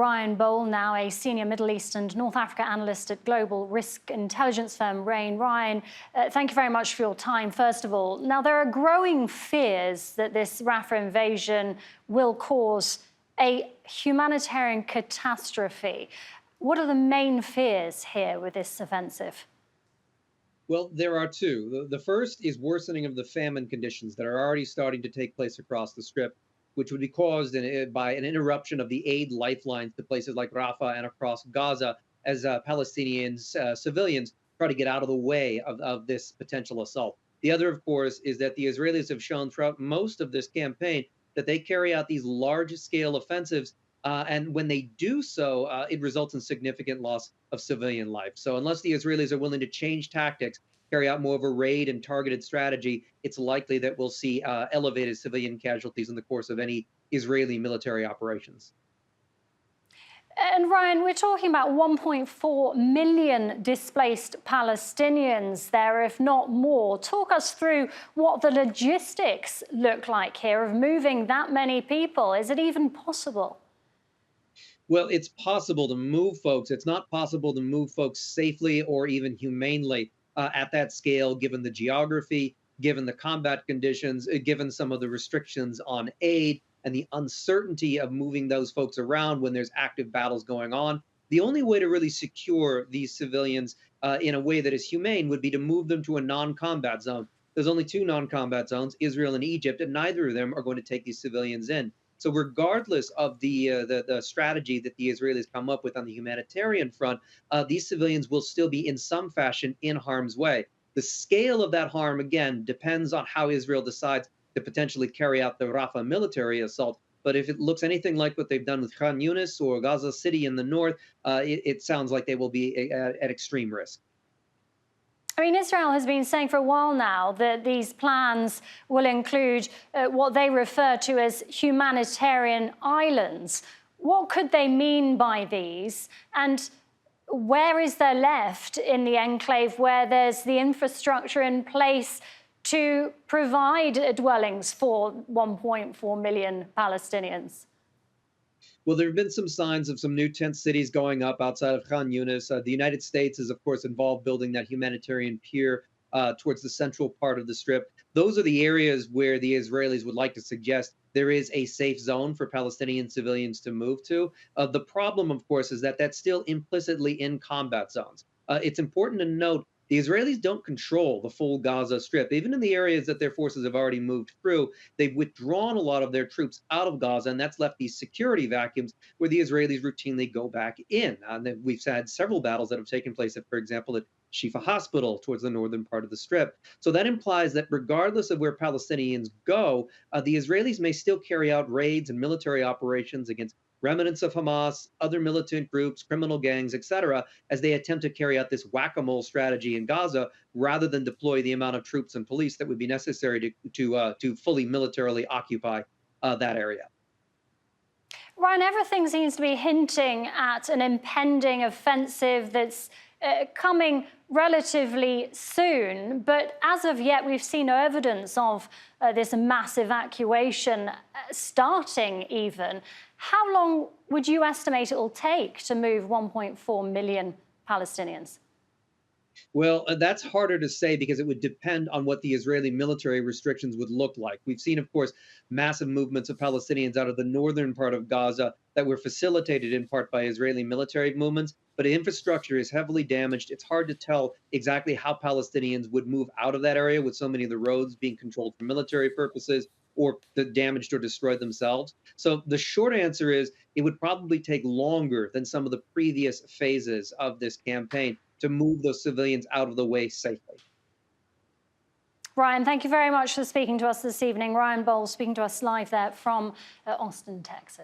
Ryan Bohl, now a senior Middle East and North Africa analyst at global risk intelligence firm RANE. Ryan, thank you very much for your time, first of all. Now, there are growing fears that this Rafah invasion will cause a humanitarian catastrophe. What are the main fears here with this offensive? Well, there are two. The first is worsening of the famine conditions that are already starting to take place across the Strip, which would be caused by an interruption of the aid lifelines to places like Rafah and across Gaza as Palestinians, civilians, try to get out of the way of this potential assault. The other, of course, is that the Israelis have shown throughout most of this campaign that they carry out these large scale offensives. And when they do so, it results in significant loss of civilian life. So, unless the Israelis are willing to change tactics, carry out more of a raid and targeted strategy, it's likely that we'll see elevated civilian casualties in the course of any Israeli military operations. And Ryan, we're talking about 1.4 million displaced Palestinians there, if not more. Talk us through what the logistics look like here of moving that many people. Is it even possible? Well, it's possible to move folks. It's not possible to move folks safely or even humanely at that scale, given the geography, given the combat conditions, given some of the restrictions on aid and the uncertainty of moving those folks around when there's active battles going on. The only way to really secure these civilians in a way that is humane would be to move them to a non combat zone. There's only two non combat zones, Israel and Egypt, and neither of them are going to take these civilians in. So regardless of the strategy that the Israelis come up with on the humanitarian front, these civilians will still be in some fashion in harm's way. The scale of that harm, again, depends on how Israel decides to potentially carry out the Rafah military assault. But if it looks anything like what they've done with Khan Yunis or Gaza City in the north, it sounds like they will be at extreme risk. I mean, Israel has been saying for a while now that these plans will include what they refer to as humanitarian islands. What could they mean by these? And where is there left in the enclave where there's the infrastructure in place to provide dwellings for 1.4 million Palestinians? Well, there have been some signs of some new tent cities going up outside of Khan Yunis. The United States is, of course, involved building that humanitarian pier towards the central part of the Strip. Those are the areas where the Israelis would like to suggest there is a safe zone for Palestinian civilians to move to. The problem, of course, is that that's still implicitly in combat zones. It's important to note the Israelis don't control the full Gaza Strip. Even in the areas that their forces have already moved through, they've withdrawn a lot of their troops out of Gaza, and that's left these security vacuums where the Israelis routinely go back in. We've had several battles that have taken place, for example, at Shifa Hospital towards the northern part of the Strip. So that implies that regardless of where Palestinians go, the Israelis may still carry out raids and military operations against remnants of Hamas, other militant groups, criminal gangs, etc., as they attempt to carry out this whack-a-mole strategy in Gaza, rather than deploy the amount of troops and police that would be necessary to fully militarily occupy that area. Ryan, everything seems to be hinting at an impending offensive that's coming relatively soon. But as of yet, we've seen no evidence of this mass evacuation starting even. How long would you estimate it will take to move 1.4 million Palestinians? Well, that's harder to say because it would depend on what the Israeli military restrictions would look like. We've seen, of course, massive movements of Palestinians out of the northern part of Gaza that were facilitated in part by Israeli military movements, but infrastructure is heavily damaged. It's hard to tell exactly how Palestinians would move out of that area with so many of the roads being controlled for military purposes or damaged or destroyed themselves. So the short answer is it would probably take longer than some of the previous phases of this campaign to move those civilians out of the way safely. Ryan, thank you very much for speaking to us this evening. Ryan Bohl speaking to us live there from Austin, Texas.